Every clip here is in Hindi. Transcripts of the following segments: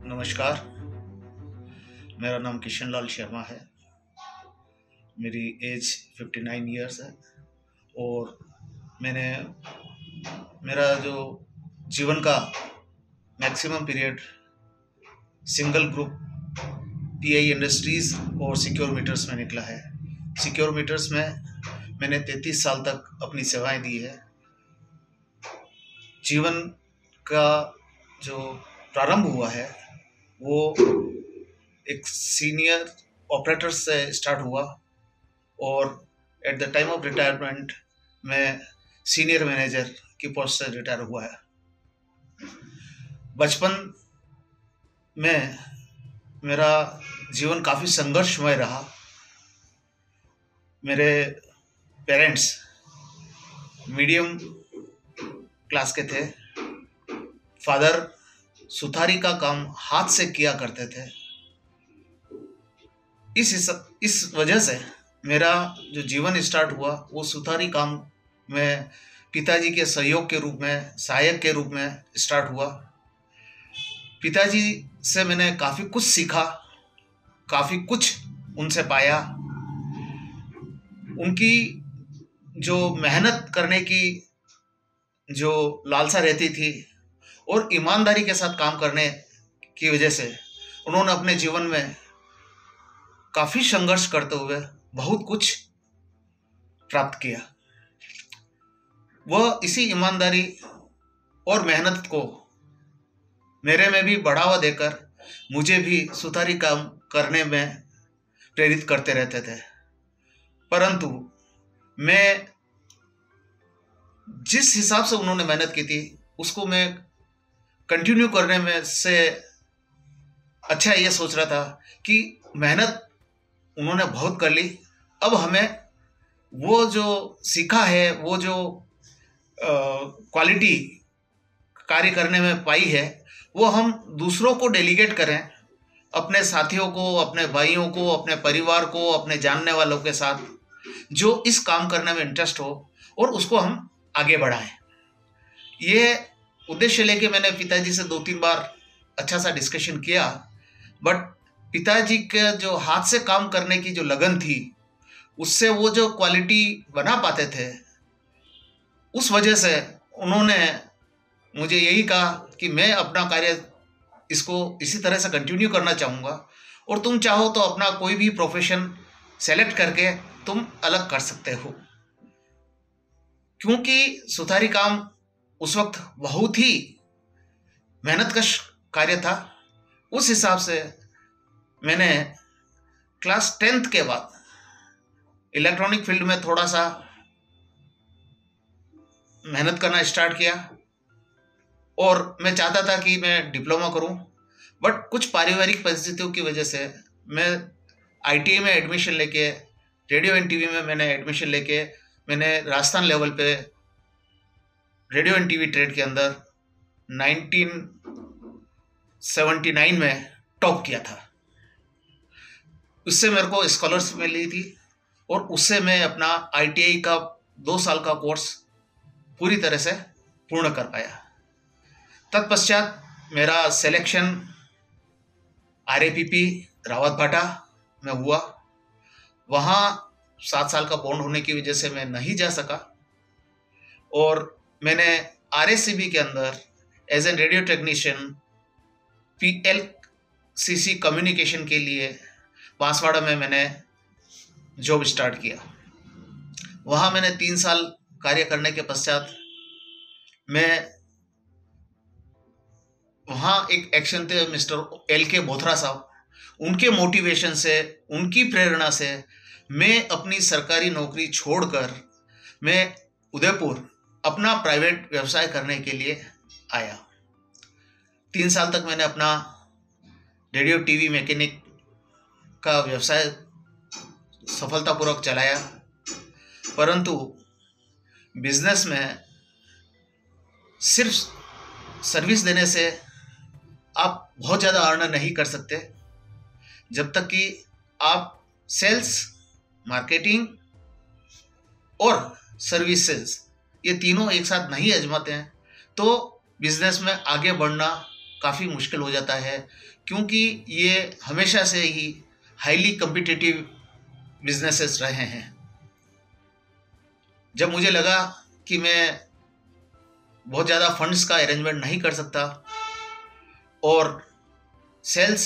नमस्कार। मेरा नाम किशन लाल शर्मा है। मेरी एज 59 ईयर्स है और मैंने मेरा जो जीवन का maximum period single group pi industries और सिक्योर मीटर्स में निकला है। सिक्योर मीटर्स में मैंने 33 साल तक अपनी सेवाएं दी है। जीवन का जो प्रारंभ हुआ है वो एक सीनियर ऑपरेटर से स्टार्ट हुआ और at the time of retirement मैं सीनियर मैनेजर की पोस्ट से रिटायर हुआ है। बचपन में मेरा जीवन काफ़ी संघर्षमय रहा। मेरे पेरेंट्स मीडियम क्लास के थे। फादर सुथारी का काम हाथ से किया करते थे। इस वजह से मेरा जो जीवन स्टार्ट हुआ वो सुथारी काम में पिताजी के सहयोग के रूप में, सहायक के रूप में स्टार्ट हुआ। पिताजी से मैंने काफ़ी कुछ सीखा, काफ़ी कुछ उनसे पाया। उनकी जो मेहनत करने की जो लालसा रहती थी और ईमानदारी के साथ काम करने की वजह से उन्होंने अपने जीवन में काफ़ी संघर्ष करते हुए बहुत कुछ प्राप्त किया। वह इसी ईमानदारी और मेहनत को मेरे में भी बढ़ावा देकर मुझे भी सुथारी काम करने में प्रेरित करते रहते थे। परंतु मैं जिस हिसाब से उन्होंने मेहनत की थी उसको मैं कंटिन्यू करने में से अच्छा ये सोच रहा था कि मेहनत उन्होंने बहुत कर ली, अब हमें वो जो सीखा है, वो जो क्वालिटी कार्य करने में पाई है, वो हम दूसरों को डेलीगेट करें, अपने साथियों को, अपने भाइयों को, अपने परिवार को, अपने जानने वालों के साथ जो इस काम करने में इंटरेस्ट हो और उसको हम आगे बढ़ाएं। ये उद्देश्य लेके मैंने पिताजी से 2-3 बार अच्छा सा डिस्कशन किया, बट पिताजी के जो हाथ से काम करने की जो लगन थी उससे वो जो क्वालिटी बना पाते थे, उस वजह से उन्होंने मुझे यही कहा कि मैं अपना कार्य इसको इसी तरह से कंटिन्यू करना चाहूँगा और तुम चाहो तो अपना कोई भी प्रोफेशन सेलेक्ट करके तुम अलग कर सकते हो। क्योंकि सुथारी काम उस वक्त बहुत ही मेहनतकश कार्य था। उस हिसाब से मैंने क्लास 10th के बाद इलेक्ट्रॉनिक फील्ड में थोड़ा सा मेहनत करना स्टार्ट किया और मैं चाहता था कि मैं डिप्लोमा करूं, बट कुछ पारिवारिक परिस्थितियों की वजह से मैं आईटीआई में एडमिशन लेके, रेडियो एंड टीवी में मैंने एडमिशन लेके मैंने राजस्थान लेवल पे रेडियो एंड टीवी ट्रेड के अंदर 1979 में टॉप किया था। उससे मेरे को स्कॉलरशिप मिली थी और उससे मैं अपना आईटीआई का 2 साल का कोर्स पूरी तरह से पूर्ण कर पाया। तत्पश्चात मेरा सिलेक्शन आरएपीपी रावतभाटा में हुआ। वहाँ 7 साल का बॉन्ड होने की वजह से मैं नहीं जा सका और मैंने आरएससीबी के अंदर as an radio technician PLCC communication के लिए बांसवाड़ा में मैंने जॉब स्टार्ट किया। वहाँ मैंने 3 साल कार्य करने के पश्चात मैं वहाँ एक एक्शन थे मिस्टर एल.के. बोथरा साहब, उनके मोटिवेशन से, उनकी प्रेरणा से मैं अपनी सरकारी नौकरी छोड़कर मैं उदयपुर अपना प्राइवेट व्यवसाय करने के लिए आया। 3 साल तक मैंने अपना रेडियो टीवी मैकेनिक का व्यवसाय सफलतापूर्वक चलाया, परंतु बिजनेस में सिर्फ सर्विस देने से आप बहुत ज़्यादा अर्न नहीं कर सकते जब तक कि आप सेल्स, मार्केटिंग और सर्विसेज ये तीनों एक साथ नहीं आजमाते हैं, तो बिजनेस में आगे बढ़ना काफ़ी मुश्किल हो जाता है, क्योंकि ये हमेशा से ही हाईली कम्पिटिटिव बिजनेसेस रहे हैं। जब मुझे लगा कि मैं बहुत ज़्यादा फंड्स का अरेंजमेंट नहीं कर सकता और सेल्स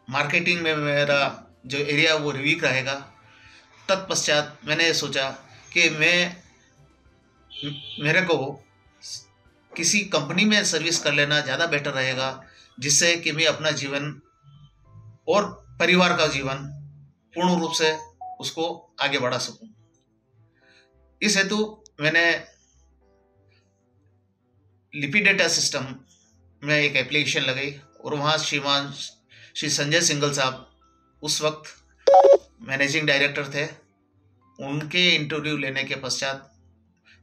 मार्केटिंग में मेरा जो एरिया वो वीक रहेगा, तत्पश्चात मैंने सोचा कि मेरे को किसी कंपनी में सर्विस कर लेना ज़्यादा बेटर रहेगा, जिससे कि मैं अपना जीवन और परिवार का जीवन पूर्ण रूप से उसको आगे बढ़ा सकूं। इस हेतु मैंने लिपिडेटा सिस्टम में एक एप्लीकेशन लगाई और वहाँ श्रीमान श्री संजय सिंघल साहब उस वक्त मैनेजिंग डायरेक्टर थे। उनके इंटरव्यू लेने के पश्चात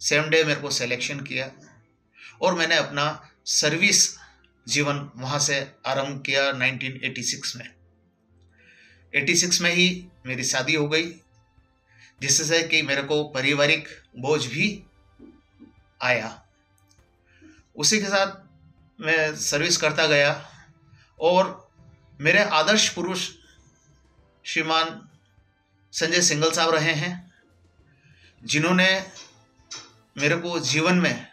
सेम डे मेरे को सिलेक्शन किया और मैंने अपना सर्विस जीवन वहाँ से आरंभ किया 1986 में। 86 में ही मेरी शादी हो गई, जिससे कि मेरे को पारिवारिक बोझ भी आया। उसी के साथ मैं सर्विस करता गया और मेरे आदर्श पुरुष श्रीमान संजय सिंघल साहब रहे हैं, जिन्होंने मेरे को जीवन में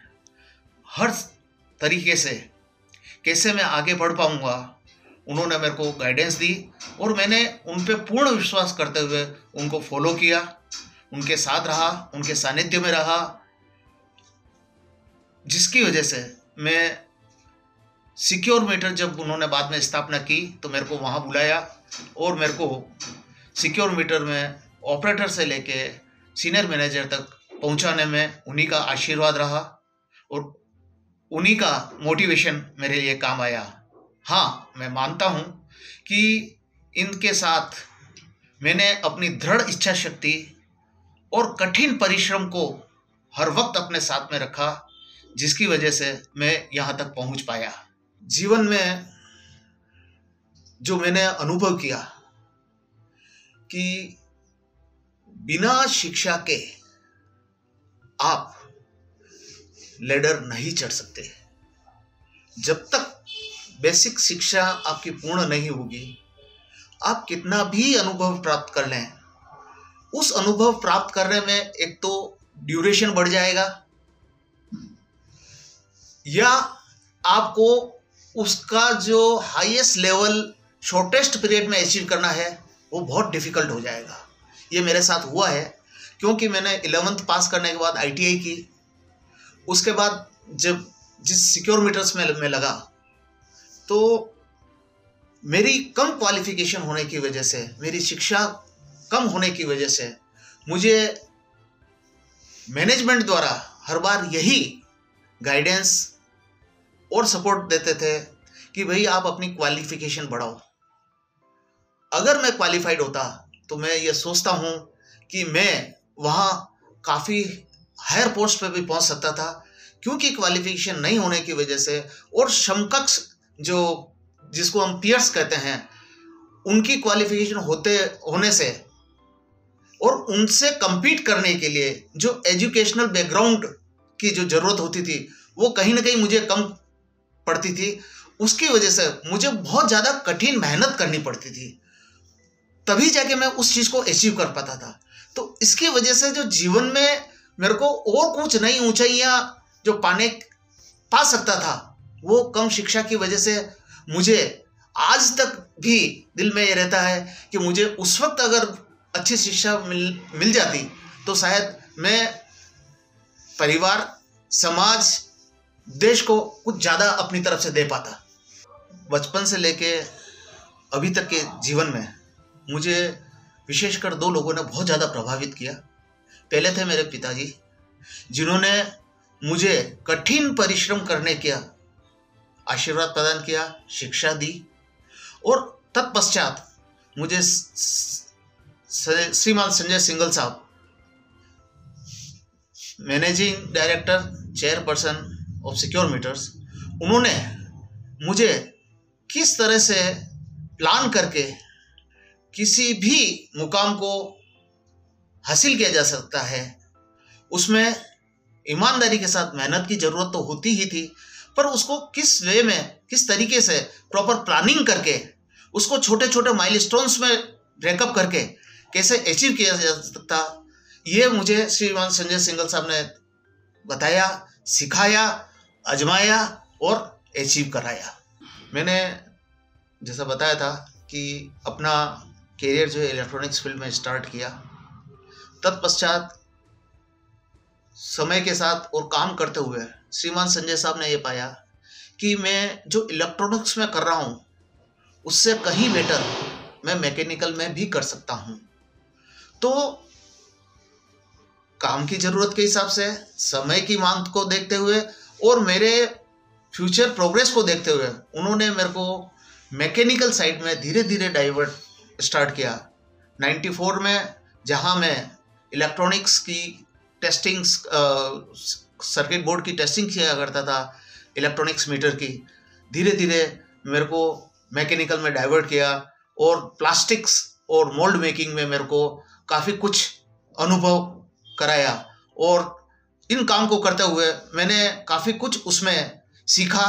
हर तरीके से कैसे मैं आगे बढ़ पाऊंगा उन्होंने मेरे को गाइडेंस दी और मैंने उन पे पूर्ण विश्वास करते हुए उनको फॉलो किया, उनके साथ रहा, उनके सानिध्य में रहा, जिसकी वजह से मैं सिक्योर मीटर जब उन्होंने बाद में स्थापना की तो मेरे को वहाँ बुलाया और मेरे को सिक्योर मीटर में ऑपरेटर से लेके सीनियर मैनेजर तक पहुँचाने में उन्हीं का आशीर्वाद रहा और उन्हीं का मोटिवेशन मेरे लिए काम आया। हाँ, मैं मानता हूँ कि इनके साथ मैंने अपनी दृढ़ इच्छा शक्ति और कठिन परिश्रम को हर वक्त अपने साथ में रखा, जिसकी वजह से मैं यहाँ तक पहुँच पाया। जीवन में जो मैंने अनुभव किया कि बिना शिक्षा के आप लेडर नहीं चढ़ सकते। जब तक बेसिक शिक्षा आपकी पूर्ण नहीं होगी, आप कितना भी अनुभव प्राप्त कर लें, उस अनुभव प्राप्त करने में एक तो ड्यूरेशन बढ़ जाएगा या आपको उसका जो हाईएस्ट लेवल शॉर्टेस्ट पीरियड में अचीव करना है वो बहुत डिफिकल्ट हो जाएगा। ये मेरे साथ हुआ है, क्योंकि मैंने 11th पास करने के बाद ITI की। उसके बाद जब जिस सिक्योर मीटर्स में मैं लगा तो मेरी कम क्वालिफिकेशन होने की वजह से, मेरी शिक्षा कम होने की वजह से मुझे मैनेजमेंट द्वारा हर बार यही गाइडेंस और सपोर्ट देते थे कि भाई आप अपनी क्वालिफिकेशन बढ़ाओ। अगर मैं क्वालिफाइड होता तो मैं ये सोचता हूँ कि मैं वहाँ काफ़ी हायर पोस्ट पे भी पहुँच सकता था, क्योंकि क्वालिफिकेशन नहीं होने की वजह से और समकक्ष जो जिसको हम पीयर्स कहते हैं उनकी क्वालिफिकेशन होने से और उनसे compete करने के लिए जो एजुकेशनल बैकग्राउंड की जो ज़रूरत होती थी वो कहीं ना कहीं मुझे कम पड़ती थी। उसकी वजह से मुझे बहुत ज़्यादा कठिन मेहनत करनी पड़ती थी, तभी जाके मैं उस चीज़ को अचीव कर पाता था। तो इसकी वजह से जो जीवन में मेरे को और कुछ नई ऊंचाइयां जो पा सकता था, वो कम शिक्षा की वजह से मुझे आज तक भी दिल में ये रहता है कि मुझे उस वक्त अगर अच्छी शिक्षा मिल जाती तो शायद मैं परिवार, समाज, देश को कुछ ज़्यादा अपनी तरफ से दे पाता। बचपन से लेके अभी तक के जीवन में मुझे विशेषकर 2 लोगों ने बहुत ज़्यादा प्रभावित किया। पहले थे मेरे पिताजी, जिन्होंने मुझे कठिन परिश्रम करने का आशीर्वाद प्रदान किया, शिक्षा दी और तत्पश्चात मुझे श्रीमान संजय सिंघल साहब, managing director, chairperson of Secure Meters, उन्होंने मुझे किस तरह से प्लान करके किसी भी मुकाम को हासिल किया जा सकता है, उसमें ईमानदारी के साथ मेहनत की ज़रूरत तो होती ही थी, पर उसको किस वे में, किस तरीके से प्रॉपर प्लानिंग करके उसको छोटे छोटे माइलस्टोन्स में ब्रेकअप करके कैसे अचीव किया जा सकता, ये मुझे श्रीमान संजय सिंघल साहब ने बताया, सिखाया, आजमाया और अचीव कराया। मैंने जैसा बताया था कि अपना कैरियर जो है इलेक्ट्रॉनिक्स फील्ड में स्टार्ट किया। तत्पश्चात समय के साथ और काम करते हुए श्रीमान संजय साहब ने ये पाया कि मैं जो इलेक्ट्रॉनिक्स में कर रहा हूँ उससे कहीं बेटर मैं मैकेनिकल में भी कर सकता हूँ। तो काम की ज़रूरत के हिसाब से, समय की मांग को देखते हुए और मेरे फ्यूचर प्रोग्रेस को देखते हुए उन्होंने मेरे को मैकेनिकल साइड में धीरे धीरे डाइवर्ट स्टार्ट किया। 94 में जहाँ मैं इलेक्ट्रॉनिक्स की टेस्टिंग, सर्किट बोर्ड की टेस्टिंग किया करता था, इलेक्ट्रॉनिक्स मीटर की, धीरे धीरे मेरे को मैकेनिकल में डाइवर्ट किया और प्लास्टिक्स और मोल्ड मेकिंग में मेरे को काफ़ी कुछ अनुभव कराया। और इन काम को करते हुए मैंने काफ़ी कुछ उसमें सीखा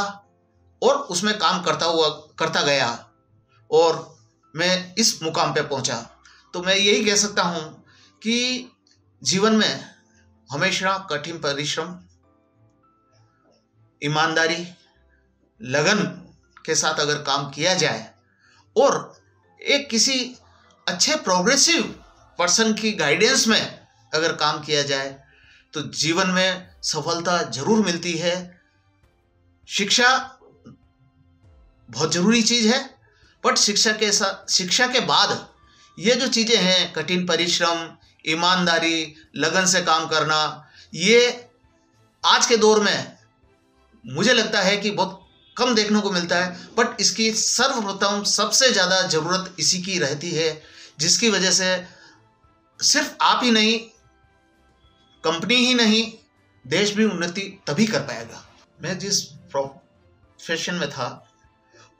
और उसमें काम करता गया और मैं इस मुकाम पे पहुंचा। तो मैं यही कह सकता हूं कि जीवन में हमेशा कठिन परिश्रम, ईमानदारी, लगन के साथ अगर काम किया जाए और एक किसी अच्छे प्रोग्रेसिव पर्सन की गाइडेंस में अगर काम किया जाए तो जीवन में सफलता जरूर मिलती है। शिक्षा बहुत जरूरी चीज है, बट शिक्षा के बाद ये जो चीजें हैं, कठिन परिश्रम, ईमानदारी, लगन से काम करना, ये आज के दौर में मुझे लगता है कि बहुत कम देखने को मिलता है। बट इसकी सर्वप्रथम सबसे ज़्यादा ज़रूरत इसी की रहती है, जिसकी वजह से सिर्फ आप ही नहीं, कंपनी ही नहीं, देश भी उन्नति तभी कर पाएगा। मैं जिस प्रोफेशन में था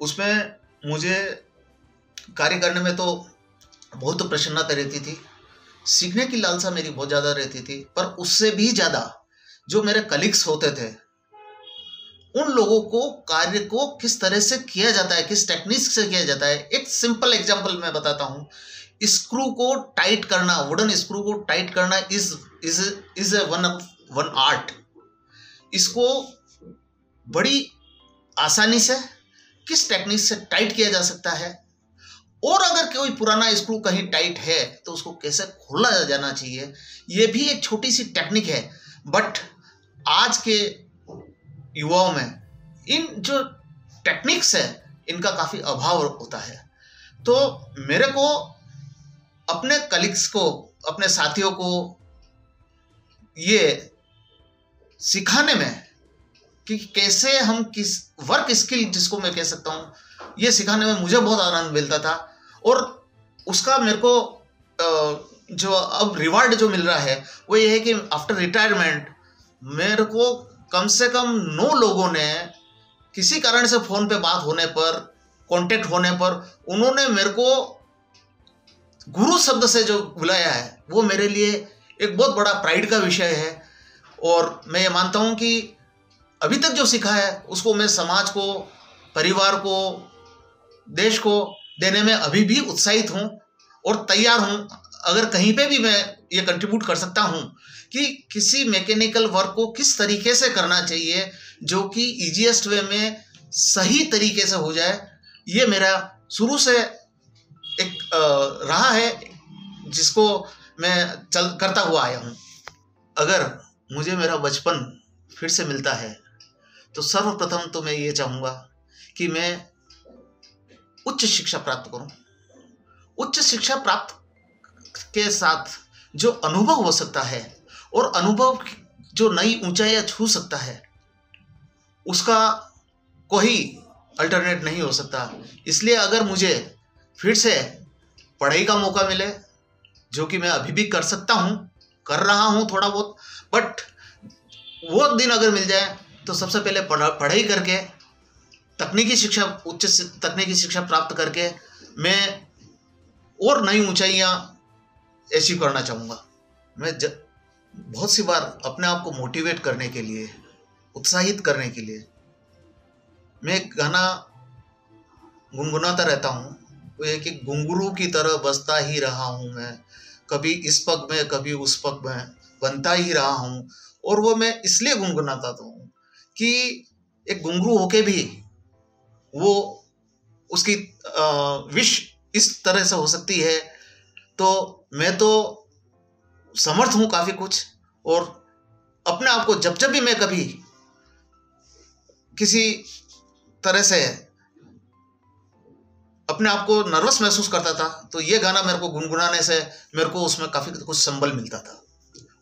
उसमें मुझे कार्य करने में तो बहुत प्रसन्नता रहती थी, सीखने की लालसा मेरी बहुत ज़्यादा रहती थी। पर उससे भी ज़्यादा जो मेरे कलीग्स होते थे, उन लोगों को कार्य को किस तरह से किया जाता है, किस टेक्निक से किया जाता है। एक सिंपल एग्जांपल मैं बताता हूँ। स्क्रू को टाइट करना, वुडन स्क्रू को टाइट करना इज वन आर्ट। इसको बड़ी आसानी से किस टेक्निक से टाइट किया जा सकता है, और अगर कोई पुराना स्क्रू कहीं टाइट है तो उसको कैसे खोला जाना चाहिए, ये भी एक छोटी सी टेक्निक है। बट आज के युवाओं में इन जो टेक्निक्स है इनका काफ़ी अभाव होता है। तो मेरे को अपने कलीग्स को, अपने साथियों को ये सिखाने में कि कैसे हम किस वर्क स्किल, जिसको मैं कह सकता हूँ, ये सिखाने में मुझे बहुत आनंद मिलता था। और उसका मेरे को जो अब रिवार्ड जो मिल रहा है वो ये है कि आफ्टर रिटायरमेंट मेरे को कम से कम 9 लोगों ने किसी कारण से फ़ोन पे बात होने पर, कांटेक्ट होने पर, उन्होंने मेरे को गुरु शब्द से जो बुलाया है वो मेरे लिए एक बहुत बड़ा प्राइड का विषय है। और मैं ये मानता हूँ कि अभी तक जो सीखा है उसको मैं समाज को, परिवार को, देश को देने में अभी भी उत्साहित हूँ और तैयार हूँ। अगर कहीं पे भी मैं ये कंट्रीब्यूट कर सकता हूँ कि किसी मैकेनिकल वर्क को किस तरीके से करना चाहिए जो कि ईजीएस्ट वे में सही तरीके से हो जाए, ये मेरा शुरू से एक रहा है जिसको मैं करता हुआ आया हूँ। अगर मुझे मेरा बचपन फिर से मिलता है तो सर्वप्रथम तो मैं ये चाहूँगा कि मैं उच्च शिक्षा प्राप्त करूँ। उच्च शिक्षा प्राप्त के साथ जो अनुभव हो सकता है और अनुभव जो नई ऊंचाइयां छू सकता है, उसका कोई अल्टरनेट नहीं हो सकता। इसलिए अगर मुझे फिर से पढ़ाई का मौका मिले, जो कि मैं अभी भी कर सकता हूँ, कर रहा हूँ थोड़ा बहुत, बट वो दिन अगर मिल जाए तो सबसे पहले पढ़ाई करके तकनीकी शिक्षा, उच्च तकनीकी शिक्षा प्राप्त करके मैं और नई ऊंचाइयां अचीव करना चाहूँगा। मैं बहुत सी बार अपने आप को मोटिवेट करने के लिए, उत्साहित करने के लिए मैं एक गाना गुनगुनाता रहता हूँ, वो ये कि घुंघरू की तरह बसता ही रहा हूँ मैं, कभी इस पग में कभी उस पग में बनता ही रहा हूँ। और वो मैं इसलिए गुनगुनाता हूँ कि एक घुंघरू होके भी वो उसकी विश इस तरह से हो सकती है। तो मैं तो समर्थ हूँ काफी कुछ, और अपने आप को जब जब भी मैं कभी किसी तरह से अपने आप को नर्वस महसूस करता था, तो ये गाना मेरे को गुनगुनाने से मेरे को उसमें काफी कुछ संबल मिलता था,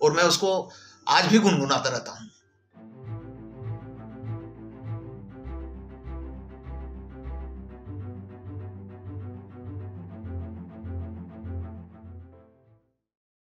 और मैं उसको आज भी गुनगुनाता रहता हूँ।